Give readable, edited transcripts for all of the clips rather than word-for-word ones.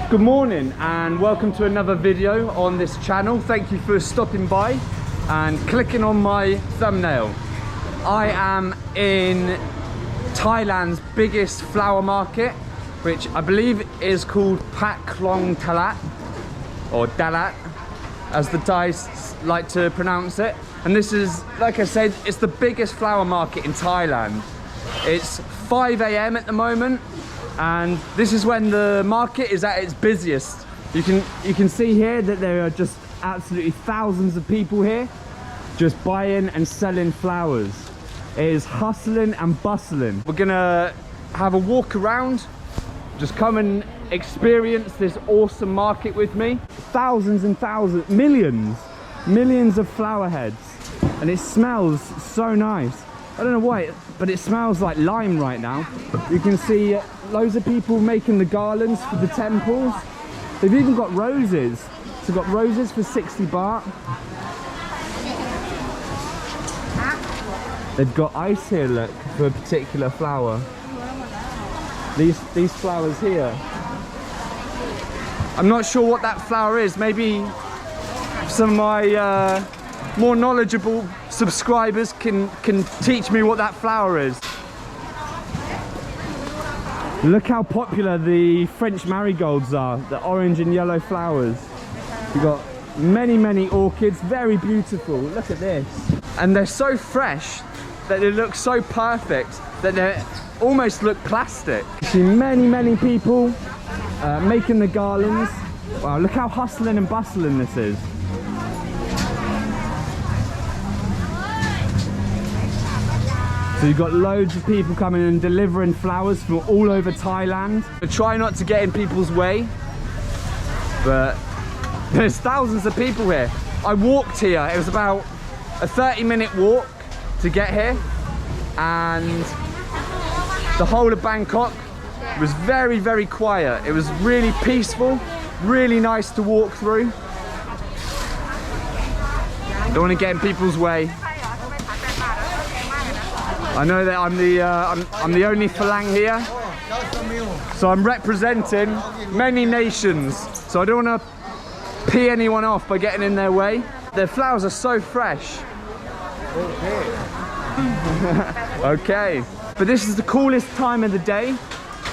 Good morning and welcome to another video on this channel. Thank you for stopping by and clicking on my thumbnail. I am in Thailand's biggest flower market, which I believe is called Pat Klong Talat, or Dalat as the Thais like to pronounce it. And this is, like I said, it's the biggest flower market in Thailand. It's 5 AM at the moment, and this is when the market is at its busiest. You can see here that there are just absolutely thousands of people here just buying and selling flowers. It is hustling and bustling. We're gonna have a walk around, just come and experience this awesome market with me. Thousands and thousands, millions of flower heads, and it smells so nice. I don't know why, but it smells like lime right now. You can see loads of people making the garlands for the temples. They've even got roses. So they've got roses for 60 baht. They've got ice here, look, for a particular flower. These flowers here. I'm not sure what that flower is. Maybe some of my more knowledgeable subscribers can teach me what that flower is. Look how popular the French marigolds are, the orange and yellow flowers. We've got many orchids, very beautiful. Look at this. And they're so fresh that they look so perfect that they almost look plastic. You see many people making the garlands. Wow, look how hustling and bustling this is. So you've got loads of people coming and delivering flowers from all over Thailand. I try not to get in people's way, but there's thousands of people here. I walked here, it was about a 30-minute walk to get here, and the whole of Bangkok was very quiet. It was really peaceful, really nice to walk through. Don't want to get in people's way. I know that I'm the only Falang here, so I'm representing many nations. So I don't want to pee anyone off by getting in their way. Their flowers are so fresh. Okay, but this is the coolest time of the day,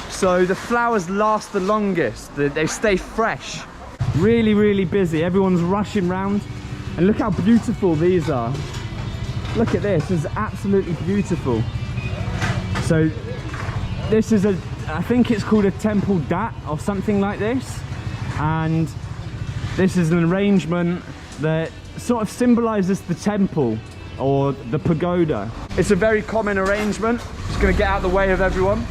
so the flowers last the longest. They stay fresh. Really busy. Everyone's rushing round, and look how beautiful these are. Look at this, it's absolutely beautiful. So this is I think it's called a temple dat or something like this. And this is an arrangement that sort of symbolizes the temple or the pagoda. It's a very common arrangement. Just gonna get out of the way of everyone.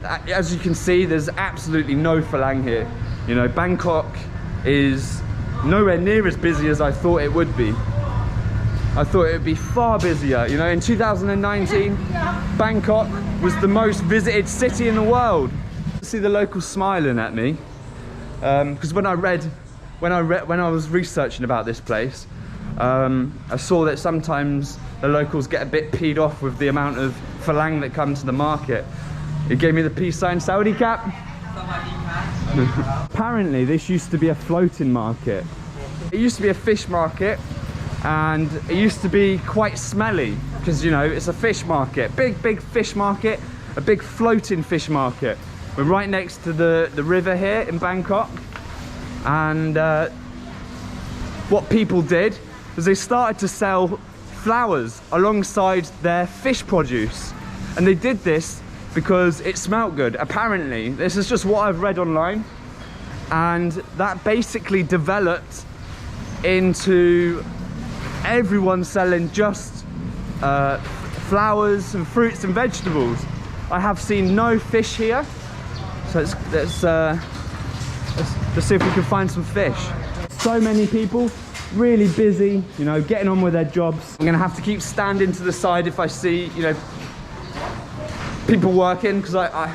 As you can see, there's absolutely no Falang here. You know, Bangkok is nowhere near as busy as I thought it would be. I thought it would be far busier. You know, in 2019, Bangkok was the most visited city in the world. See the locals smiling at me, because when I was researching about this place, I saw that sometimes the locals get a bit peed off with the amount of Falang that come to the market. It gave me the peace sign, Saudi cap. Apparently this used to be a floating market. It used to be a fish market, and it used to be quite smelly because, you know, it's a fish market, big fish market, a big floating fish market. We're right next to the river here in Bangkok, and what people did was they started to sell flowers alongside their fish produce, and they did this because it smelt good. Apparently, this is just what I've read online, and that basically developed into everyone selling just flowers and fruits and vegetables. I have seen no fish here, so let's see if we can find some fish. So many people, really busy, you know, getting on with their jobs. I'm gonna have to keep standing to the side if I see, you know, people working, because I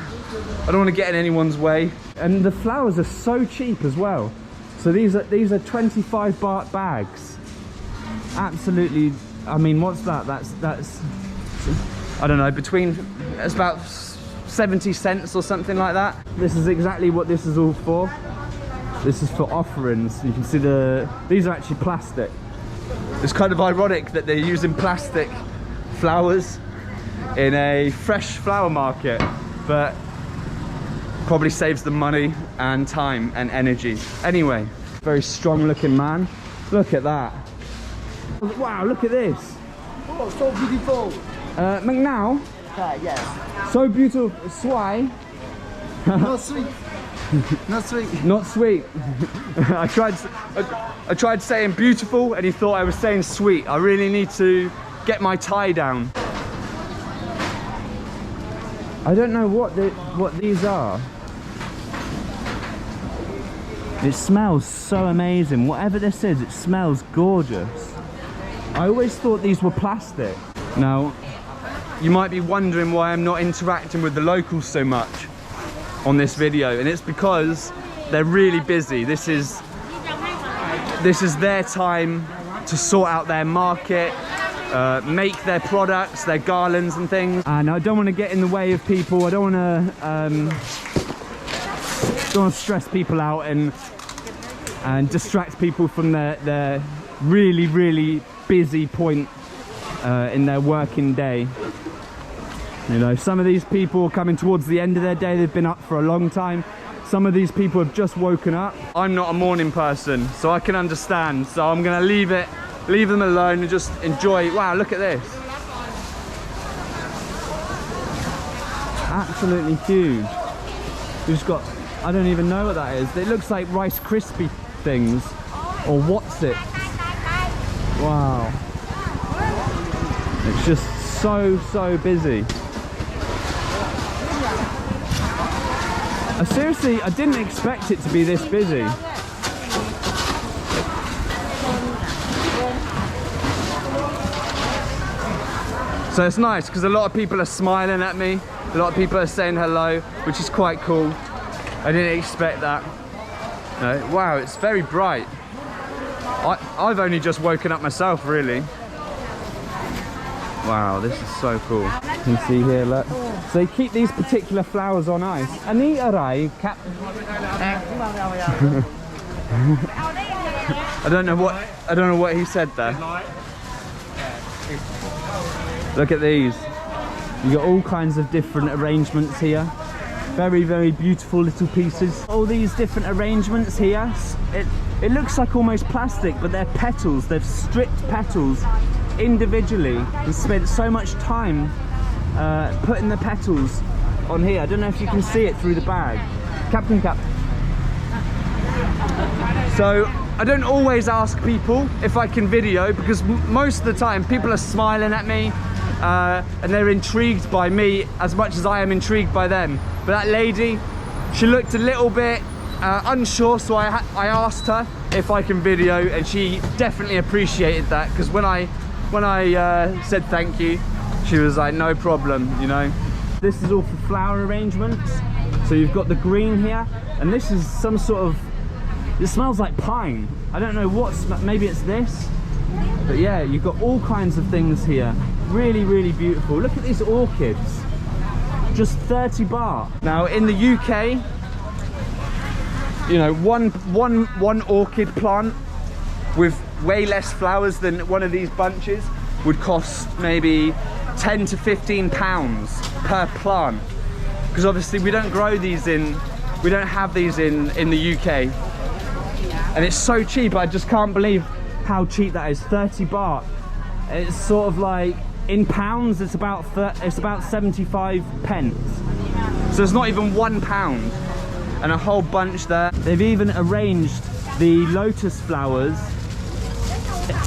don't want to get in anyone's way. And the flowers are so cheap as well. So these are 25 baht bags. Absolutely. I mean, what's that? That's I don't know, between, it's about 70 cents or something like that. This is exactly what this is all for. This is for offerings. You can see these are actually plastic. It's kind of ironic that they're using plastic flowers in a fresh flower market, but probably saves them money and time and energy. Anyway, very strong looking man. Look at that. Wow, look at this. Oh, so beautiful. McNow, Yes. so beautiful. Swai. Not sweet. Not sweet. Not sweet. I tried saying beautiful and he thought I was saying sweet. I really need to get my tie down. I don't know what these are. It smells so amazing. Whatever this is, it smells gorgeous. I always thought these were plastic. Now, you might be wondering why I'm not interacting with the locals so much on this video, and it's because they're really busy. This is their time to sort out their market, make their products, their garlands and things. And I don't want to get in the way of people. I don't want to stress people out and distract people from their really, really busy point in their working day. You know, some of these people are coming towards the end of their day. They've been up for a long time. Some of these people have just woken up. I'm not a morning person, so I can understand. So I'm gonna leave them alone and just enjoy. Wow, look at this. Absolutely huge. We've just got, I don't even know what that is. It looks like Rice Krispie things, or what's it? Wow. It's just so busy. Seriously, I didn't expect it to be this busy. So it's nice because a lot of people are smiling at me. A lot of people are saying hello, which is quite cool. I didn't expect that. No, wow, it's very bright. I've only just woken up myself, really. Wow, this is so cool. You can see here, look. So they keep these particular flowers on ice. Ani arai cap. I don't know what he said there. Look at these. You got all kinds of different arrangements here. Very, very beautiful little pieces. All these different arrangements here. It looks like almost plastic, but they're petals. They've stripped petals individually and spent so much time putting the petals on here. I don't know if you can see it through the bag. Captain Cap. So I don't always ask people if I can video, because most of the time people are smiling at me and they're intrigued by me as much as I am intrigued by them. But that lady, she looked a little bit unsure, so I asked her if I can video, and she definitely appreciated that, because when I said thank you, she was like, no problem, you know. This is all for flower arrangements. So you've got the green here, and this is some sort of, it smells like pine. I don't know what, maybe it's this, but yeah, you've got all kinds of things here. Really, really beautiful. Look at these orchids, just 30 baht. Now in the UK, you know, one orchid plant with way less flowers than one of these bunches would cost maybe 10 to 15 pounds per plant, because obviously we don't grow these we don't have these in the UK, and it's so cheap. I just can't believe how cheap that is. 30 baht. It's sort of like, in pounds, it's about 75 pence. So it's not even £1, and a whole bunch there. They've even arranged the lotus flowers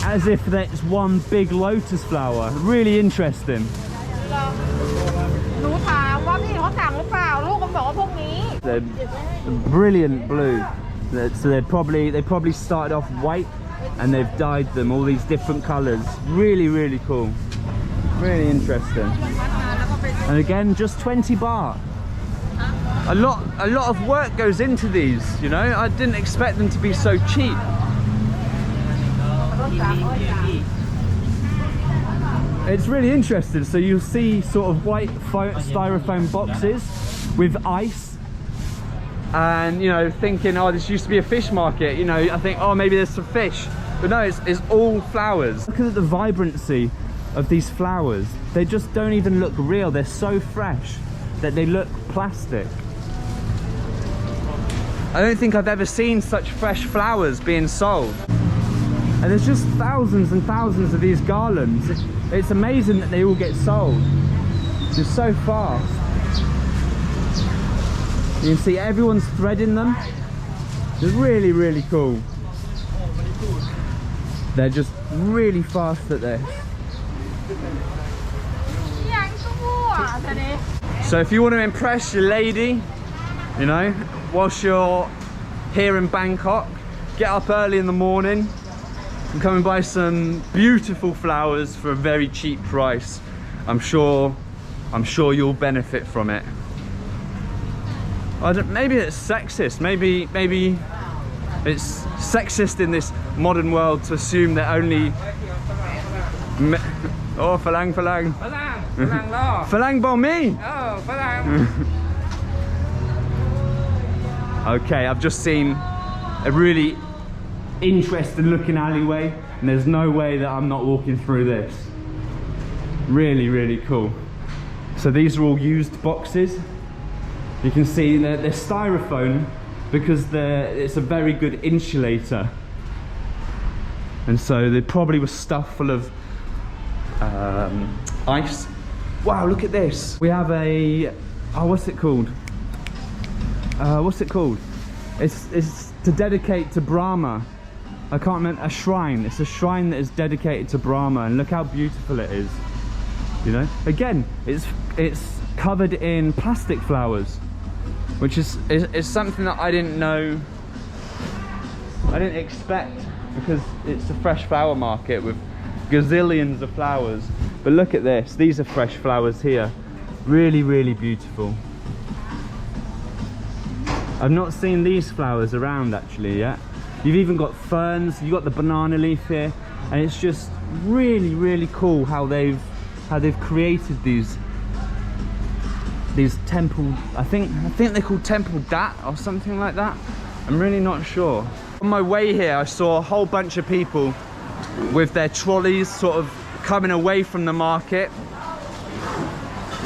as if that's one big lotus flower. Really interesting. They're brilliant blue. So they probably started off white and they've dyed them all these different colors. Really, really cool. Really interesting. And again, just 20 baht. A lot of work goes into these, you know. I didn't expect them to be so cheap. It's really interesting. So you'll see sort of white styrofoam boxes with ice, and you know, thinking, oh, this used to be a fish market. You know, I think, oh, maybe there's some fish, but no, it's all flowers. Look at the vibrancy of these flowers. They just don't even look real. They're so fresh that they look plastic. I don't think I've ever seen such fresh flowers being sold. And there's just thousands and thousands of these garlands. It's amazing that they all get sold. It's so fast. You can see everyone's threading them. They're really, really cool. They're just really fast at this. So if you want to impress your lady, you know, whilst you're here in Bangkok, get up early in the morning and come and buy some beautiful flowers for a very cheap price. I'm sure you'll benefit from it. Maybe it's sexist. Maybe it's sexist in this modern world to assume that only oh, Phalang. Phalang bom mi. Oh, Phalang. Okay, I've just seen a really interesting looking alleyway, and there's no way that I'm not walking through this. Really, really cool. So these are all used boxes. You can see they're styrofoam because it's a very good insulator. And so they probably were stuffed full of ice. Wow, look at this. We have a, oh, what's it called? It's to dedicate to Brahma. I can't remember, a shrine. It's a shrine that is dedicated to Brahma, and look how beautiful it is. You know, again, it's covered in plastic flowers, which is something that I didn't know, I didn't expect, because it's a fresh flower market with gazillions of flowers. But look at this, these are fresh flowers here. Really, really beautiful. I've not seen these flowers around actually yet. You've even got ferns, you've got the banana leaf here, and it's just really, really cool how they've created these temple, I think they're called temple dat or something like that. I'm really not sure. On my way here, I saw a whole bunch of people with their trolleys sort of coming away from the market.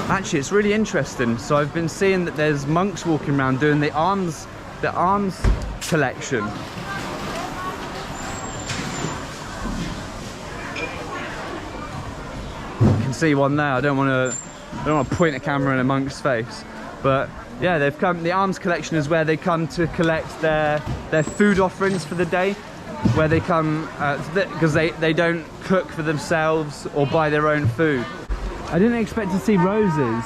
Actually, it's really interesting. So I've been seeing that there's monks walking around doing the arms collection. You can see one there. I don't want to point a camera in a monk's face, but yeah, they've come. The arms collection is where they come to collect their food offerings for the day, where they come because they don't cook for themselves or buy their own food. I didn't expect to see roses.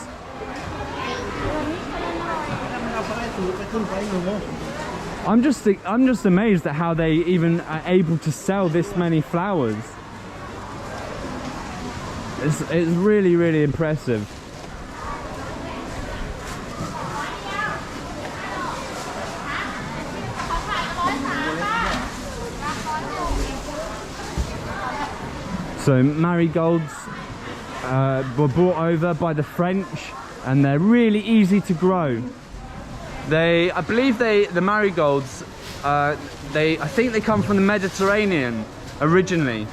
I'm just amazed at how they even are able to sell this many flowers. It's really, really impressive. So marigolds were brought over by the French, and they're really easy to grow. I believe the marigolds, I think they come from the Mediterranean originally.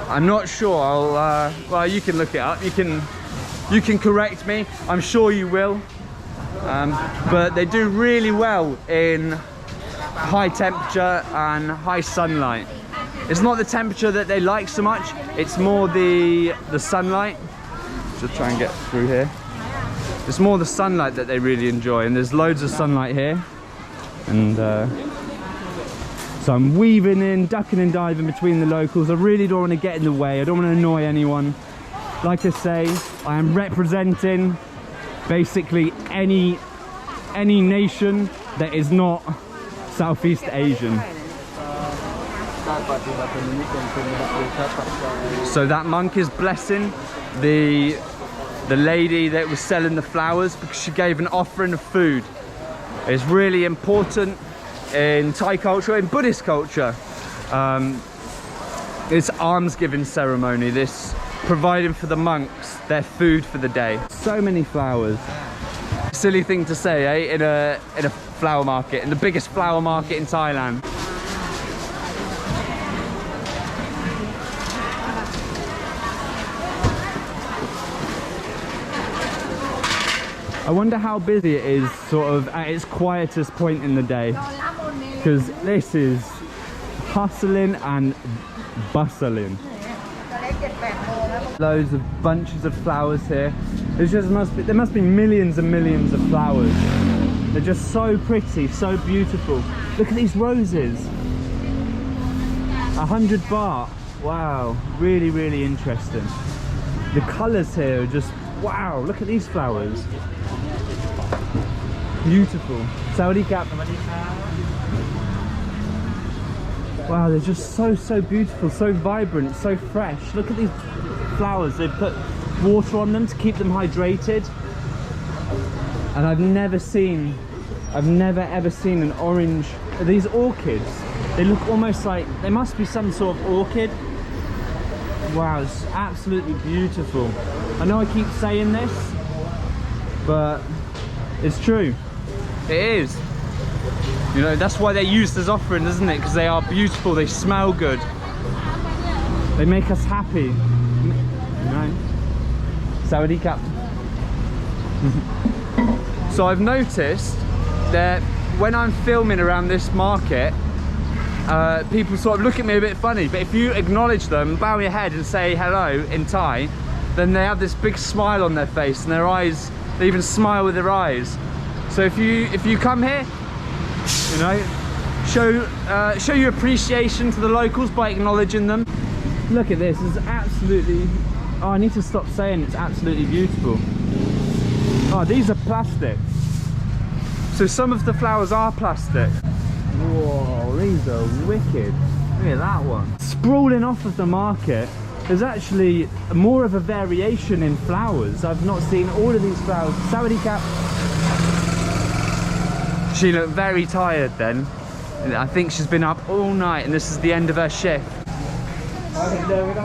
I'm not sure. Well, you can look it up. You can correct me. I'm sure you will. But they do really well in high temperature and high sunlight. It's not the temperature that they like so much, it's more the sunlight. Just try and get through here. It's more the sunlight that they really enjoy, and there's loads of sunlight here. And so I'm weaving in, ducking and diving between the locals. I really don't want to get in the way, I don't want to annoy anyone. Like I say, I am representing basically any nation that is not Southeast Asian. So that monk is blessing the lady that was selling the flowers because she gave an offering of food. It's really important in Thai culture, in Buddhist culture. It's alms giving ceremony. This providing for the monks their food for the day. So many flowers. Silly thing to say, eh? In a flower market, in the biggest flower market in Thailand. I wonder how busy it is sort of at its quietest point in the day, because this is hustling and bustling. Loads of bunches of flowers here. There must be millions and millions of flowers. They're just so pretty, so beautiful. Look at these roses. 100 baht. Wow, really, really interesting. The colours here are just, wow, look at these flowers. Beautiful. Sawadee Kap. Wow, they're just so beautiful, so vibrant, so fresh. Look at these flowers. They've put water on them to keep them hydrated. And I've never ever seen an orange. These orchids, they look almost like, they must be some sort of orchid. Wow, it's absolutely beautiful. I know I keep saying this, but it's true. It is. You know, that's why they're used as offerings, isn't it? Because they are beautiful, they smell good. They make us happy. You know? Sawadee Kap. So I've noticed that when I'm filming around this market, people sort of look at me a bit funny, but if you acknowledge them, bow your head and say hello in Thai, then they have this big smile on their face and their eyes, they even smile with their eyes. So if you come here, you know, show your appreciation to the locals by acknowledging them. Look at this, it's absolutely, oh, I need to stop saying it's absolutely beautiful. Oh, these are plastic. So some of the flowers are plastic. Whoa, these are wicked. Look at that one. Sprawling off of the market, there's actually more of a variation in flowers. I've not seen all of these flowers. Sawadee Kap. She looked very tired then. I think she's been up all night and this is the end of her shift.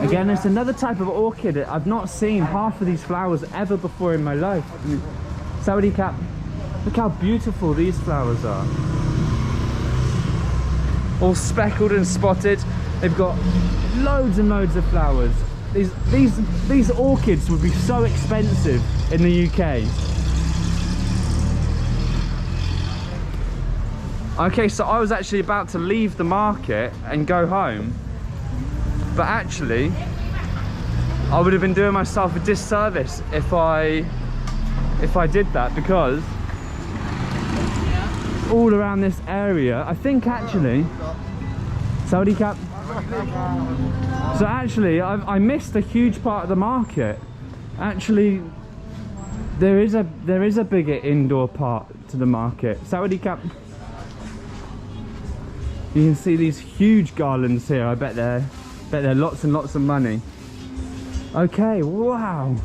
Again, it's another type of orchid. I've not seen half of these flowers ever before in my life. Sawadee Kap. Look how beautiful these flowers are. All speckled and spotted. They've got loads and loads of flowers. These orchids would be so expensive in the UK. Okay, so I was actually about to leave the market and go home, but actually I would have been doing myself a disservice if I did that, because all around this area, I think actually, Sawadee Kap. So actually I missed a huge part of the market. Actually there is a bigger indoor part to the market. Sawadee Kap. You can see these huge garlands here. I bet they're lots and lots of money. Okay, wow.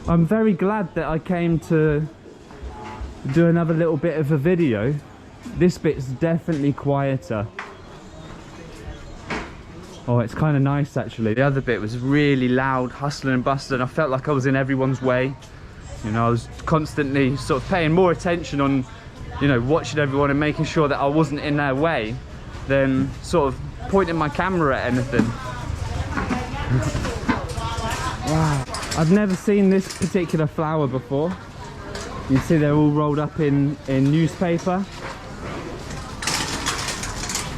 I'm very glad that I came to do another little bit of a video. This bit's definitely quieter. Oh, it's kind of nice actually. The other bit was really loud, hustling and bustling. I felt like I was in everyone's way. You know, I was constantly sort of paying more attention on, you know, watching everyone and making sure that I wasn't in their way than sort of pointing my camera at anything. Wow, I've never seen this particular flower before. You see they're all rolled up in newspaper.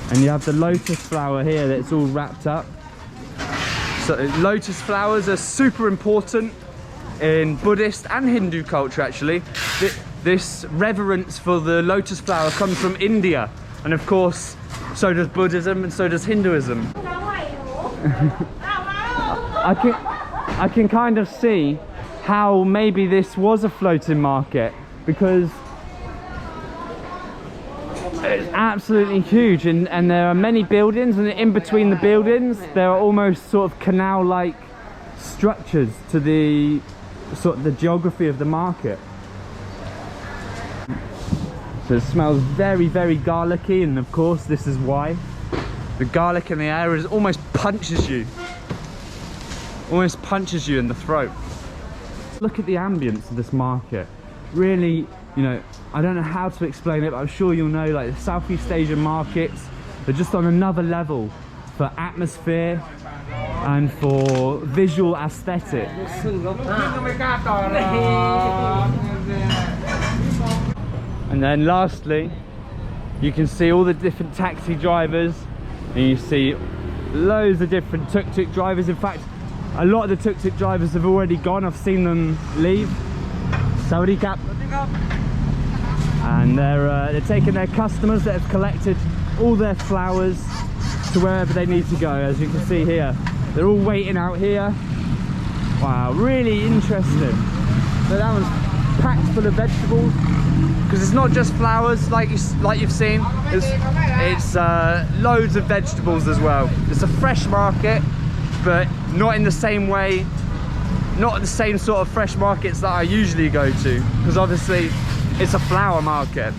And you have the lotus flower here that's all wrapped up. So lotus flowers are super important in Buddhist and Hindu culture actually. This reverence for the lotus flower comes from India, and of course so does Buddhism and so does Hinduism. I can kind of see how maybe this was a floating market, because it's absolutely huge, and there are many buildings, and in between the buildings there are almost sort of canal-like structures to the sort of the geography of the market. So it smells very, very garlicky, and of course this is why. The garlic in the air almost punches you. almost punches you in the throat. Look at the ambience of this market. Really, you know, I don't know how to explain it, but I'm sure you'll know, like the Southeast Asian markets, they're just on another level for atmosphere and for visual aesthetics. And then lastly, you can see all the different taxi drivers, and you see loads of different tuk-tuk drivers. In fact, a lot of the tuk-tuk drivers have already gone. I've seen them leave. Sawadee Cap. And they're taking their customers that have collected all their flowers to wherever they need to go. As you can see here, they're all waiting out here. Wow, really interesting. So that one's packed full of vegetables, because it's not just flowers like you've seen. It's loads of vegetables as well. It's a fresh market, but not in the same way, not the same sort of fresh markets that I usually go to, because obviously it's a flower market.